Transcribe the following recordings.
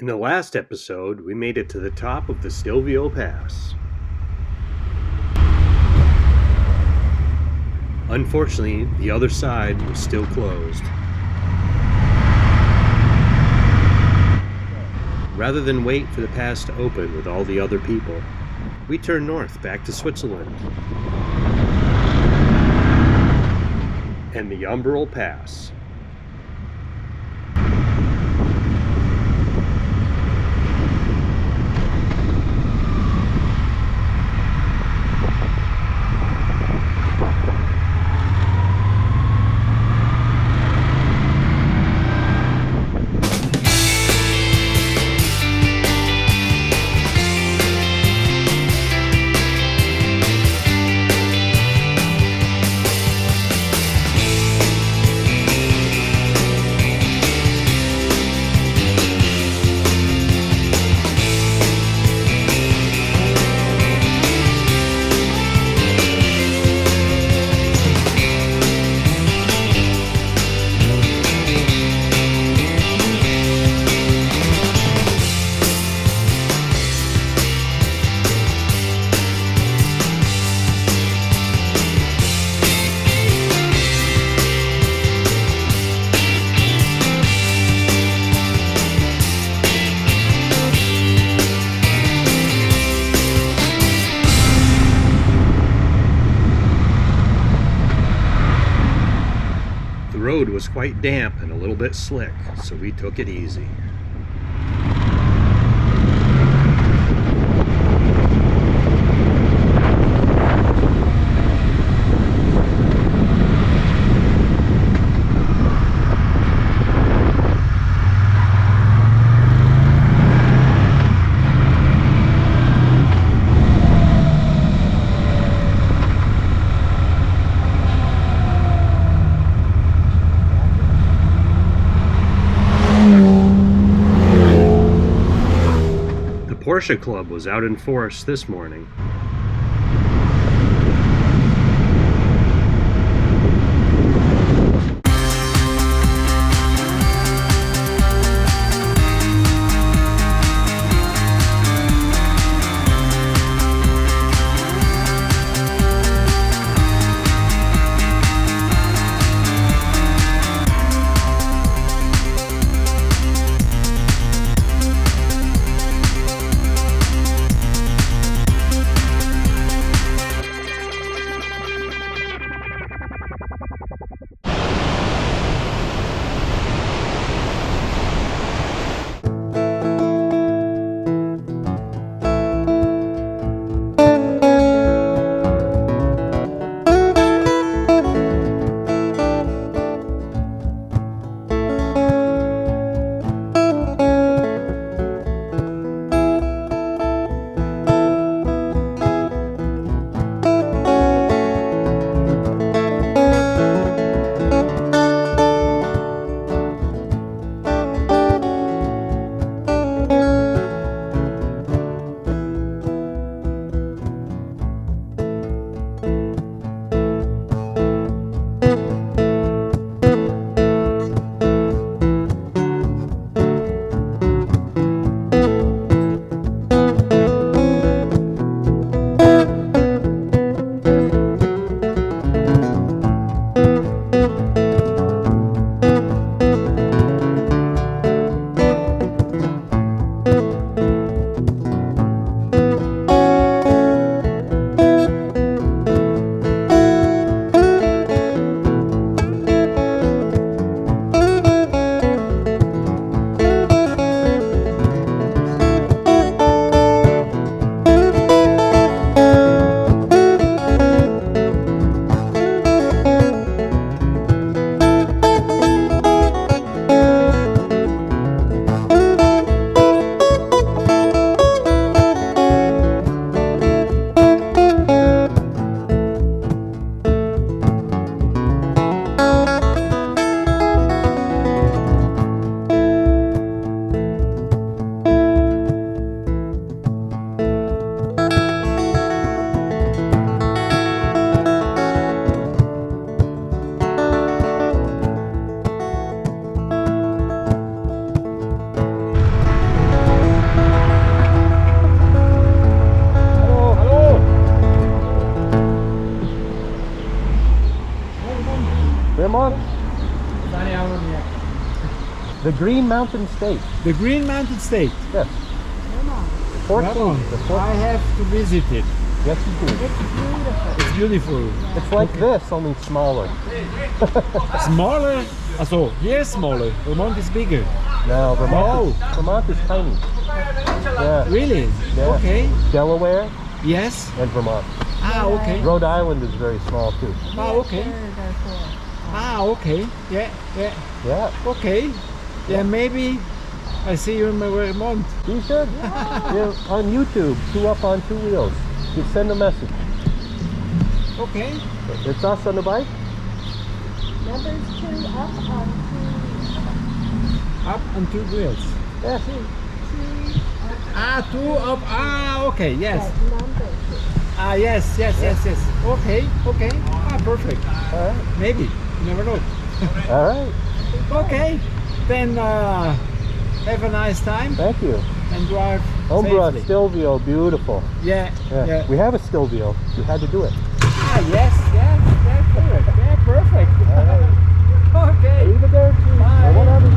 In the last episode, we made it to the top of the Stelvio Pass. Unfortunately, the other side was still closed. Rather than wait for the pass to open with all the other people, we turned north back to Switzerland and the Umbral Pass. The road was quite damp and a little bit slick, so we took it easy. Porsche Club was out in force this morning. The Green Mountain State. The Green Mountain State. Yes. 14. I have to visit it. Yes, you do. It's beautiful. It's beautiful. It's like this, only smaller. Smaller? Also, here smaller. Vermont is bigger. No, Vermont is tiny. Yeah. Really? Yeah. Okay. Delaware Yes. and Vermont. Ah, okay. Rhode Island is very small too. Ah, okay. Ah, okay. Yeah, yeah. Yeah. Okay. Yeah, maybe I see you in Vermont. You should. Yeah, on YouTube, 2 Up on 2 Wheels. You send a message. Okay. It's us on the bike. Numbers 2 up on 2. Up on 2 wheels. Yeah. 2 up. Ah, 2 up. Ah, okay. Yes. That number 2. Ah, yes, yes, yes, yes. Okay, okay. Ah, perfect. All right. Maybe. You never know. All right. Okay. Then have a nice time Thank you. and drive Umbra, safely. Stilvio, beautiful. Yeah, Yeah. yeah. We have a Stilvio. You had to do it. Ah, yes, yes, that's perfect. Yeah, perfect. All right. Okay. Leave it there too. Bye. Or whatever.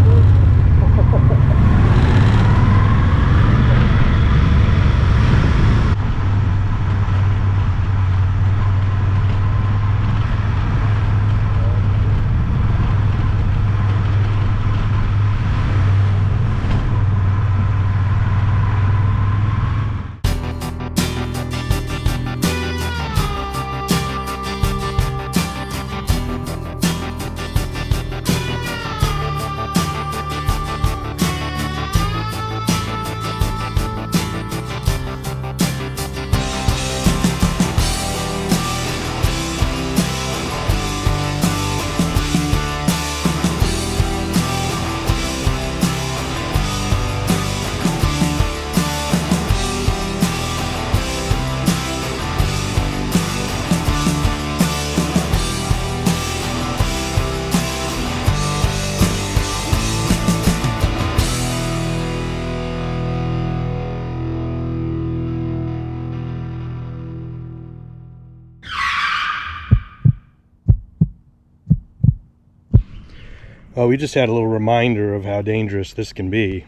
Well, we just had a little reminder of how dangerous this can be.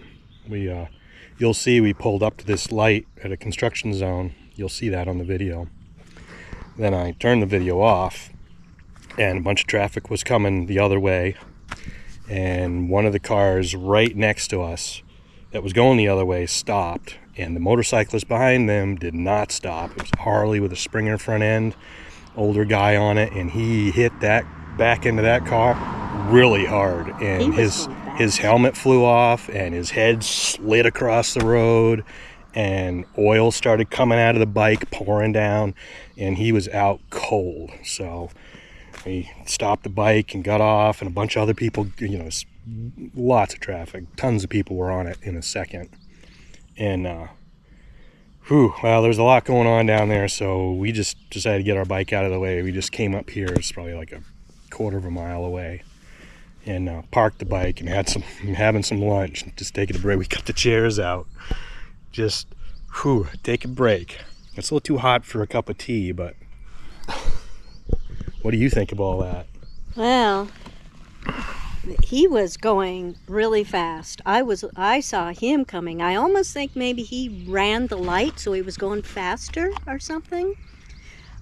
You'll see we pulled up to this light at a construction zone. You'll see that on the video. Then I turned the video off, and a bunch of traffic was coming the other way. And one of the cars right next to us that was going the other way stopped, and the motorcyclist behind them did not stop. It was a Harley with a Springer front end, older guy on it, and he hit that back into that car really hard, and his helmet flew off and his head slid across the road, and oil started coming out of the bike, pouring down, and he was out cold. So we stopped the bike and got off, and a bunch of other people, you know, lots of traffic, tons of people were on it in a second. And well, there's a lot going on down there, so we just decided to get our bike out of the way. We just came up here. It's probably like a quarter of a mile away, and parked the bike and having some lunch, just taking a break. We got the chairs out, just take a break. It's a little too hot for a cup of tea, but what do you think of all that? Well, he was going really fast. I saw him coming. I almost think maybe he ran the light, so he was going faster or something.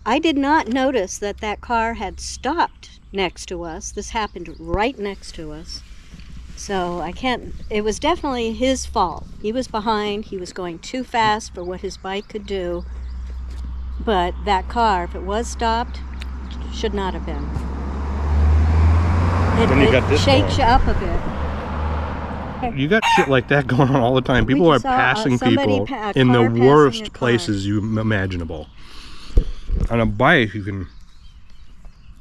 I did not notice that car had stopped next to us. This happened right next to us. So it was definitely his fault. He was behind. He was going too fast for what his bike could do. But that car, if it was stopped, should not have been. It shakes you up a bit. You got shit like that going on all the time. People are passing people in the worst places imaginable. On a bike,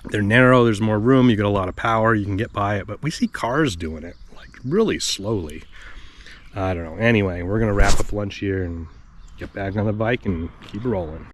they're narrow, there's more room, you get a lot of power, you can get by it, but we see cars doing it like really slowly. I don't know. Anyway, we're gonna wrap up lunch here and get back on the bike and keep rolling.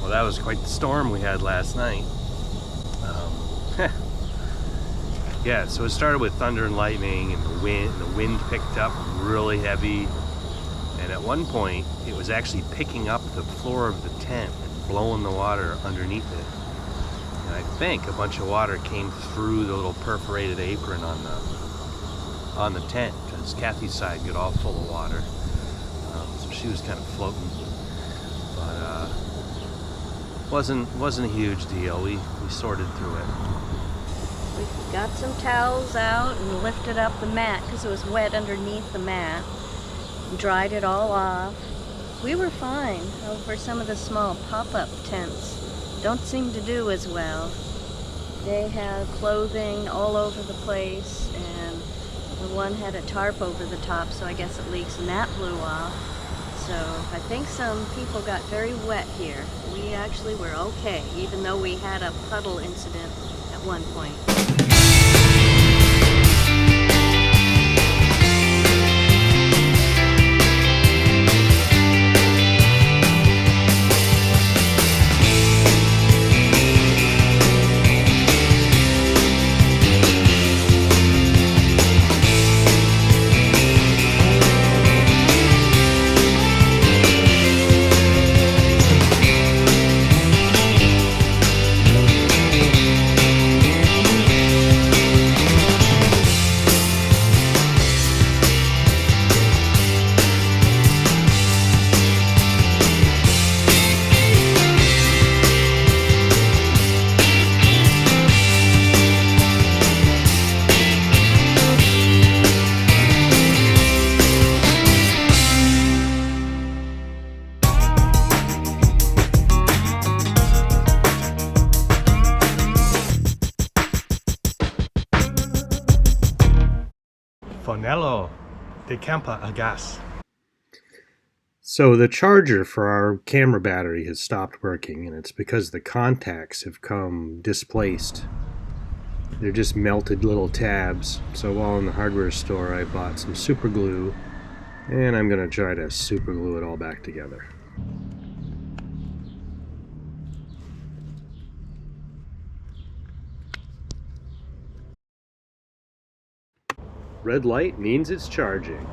Well, that was quite the storm we had last night. Yeah, so it started with thunder and lightning, and the wind picked up really heavy, and at one point it was actually picking up the floor of the tent and blowing the water underneath it. And I think a bunch of water came through the little perforated apron on the tent, because Kathy's side got all full of water, so she was kind of floating. But wasn't a huge deal. We sorted through it. We got some towels out and lifted up the mat because it was wet underneath the mat. And dried it all off. We were fine. Over some of the small pop-up tents don't seem to do as well. They have clothing all over the place, and the one had a tarp over the top, so I guess it leaks, and that blew off. So I think some people got very wet here. We actually were okay, even though we had a puddle incident at one point. Fornello de Campa a gas. So the charger for our camera battery has stopped working, and it's because the contacts have come displaced. They're just melted little tabs. So while in the hardware store, I bought some super glue, and I'm going to try to super glue it all back together. Red light means it's charging.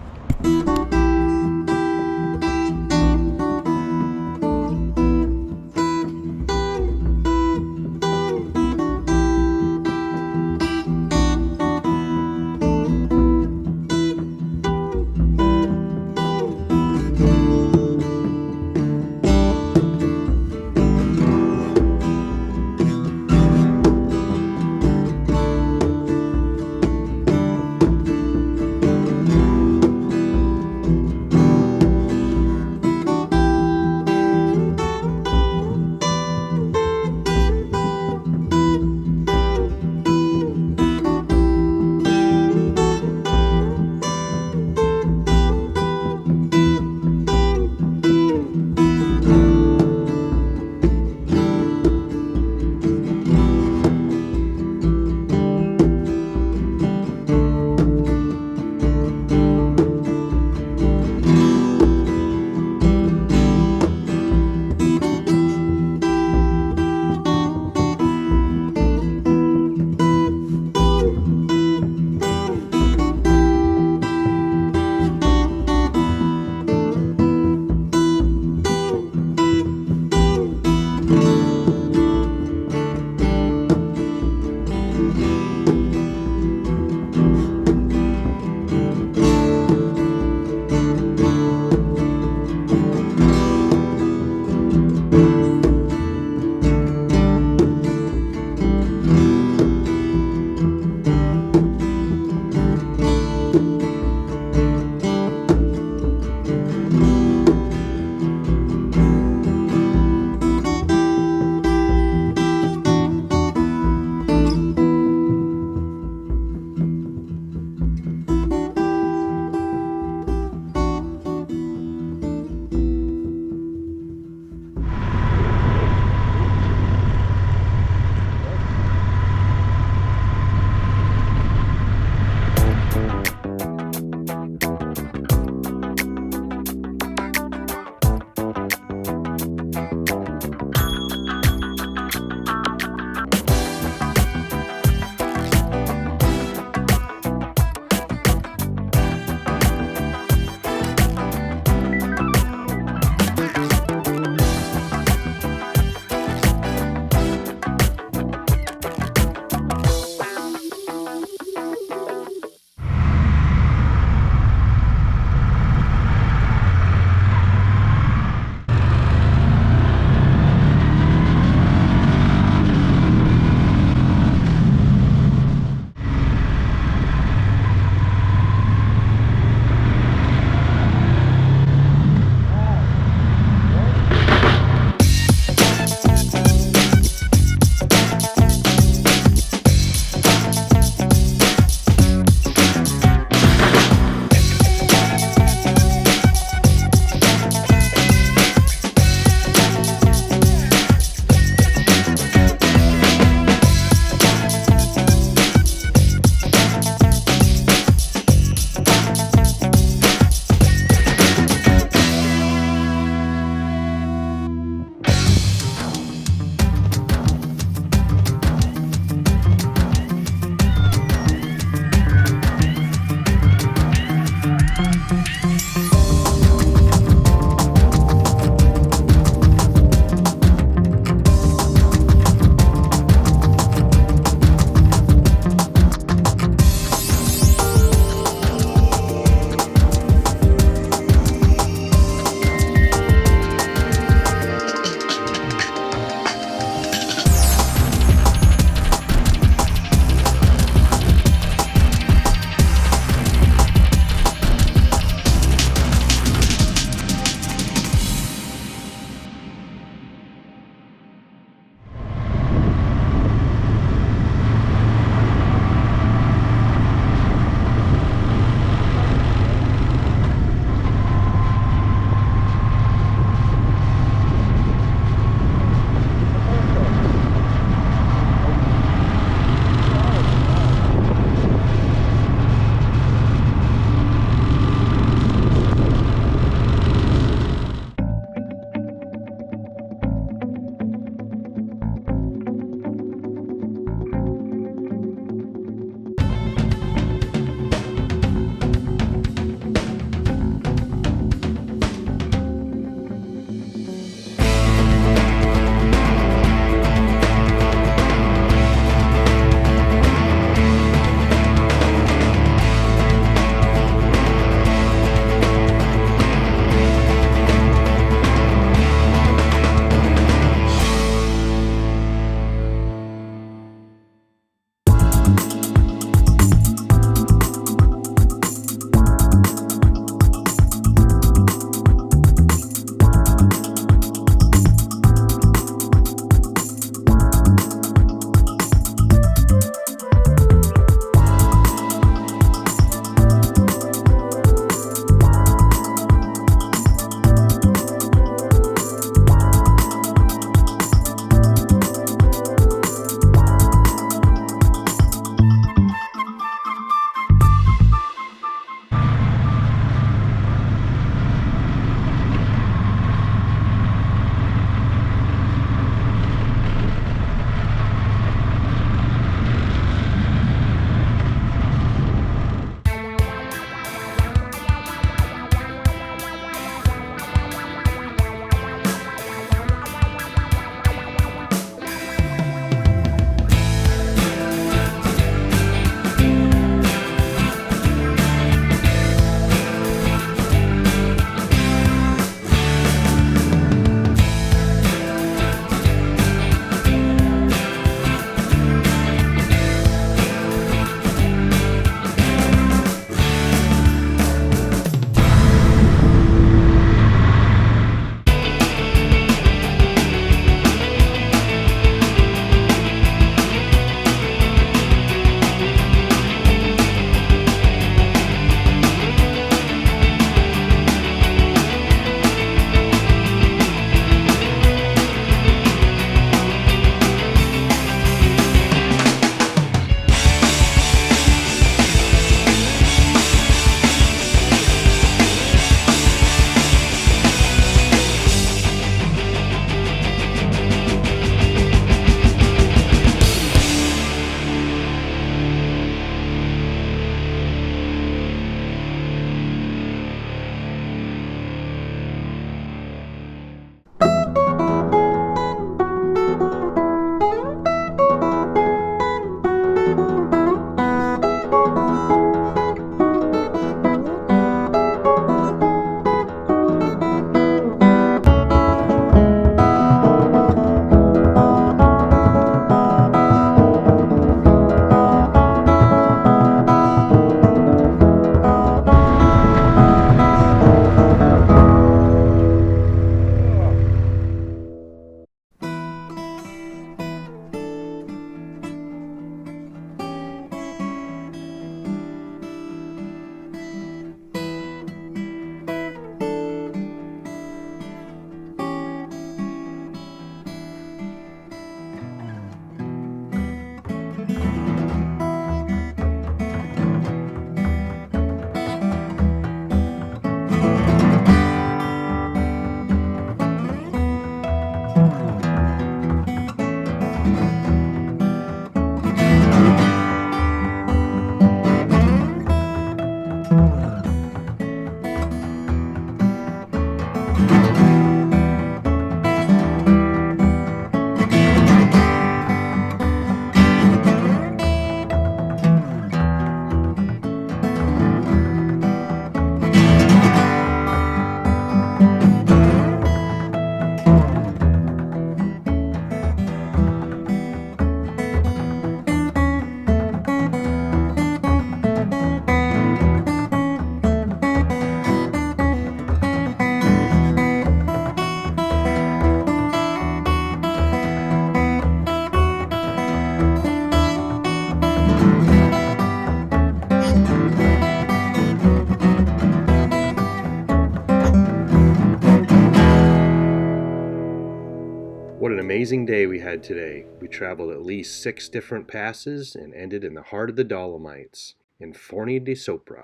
What an amazing day we had today. We traveled at least 6 different passes and ended in the heart of the Dolomites, in Forni de Sopra.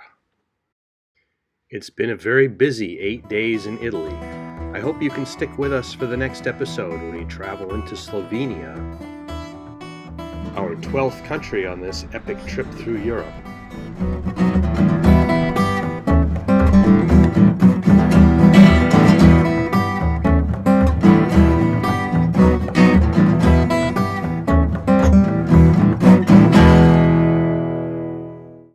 It's been a very busy 8 days in Italy. I hope you can stick with us for the next episode when we travel into Slovenia, our 12th country on this epic trip through Europe.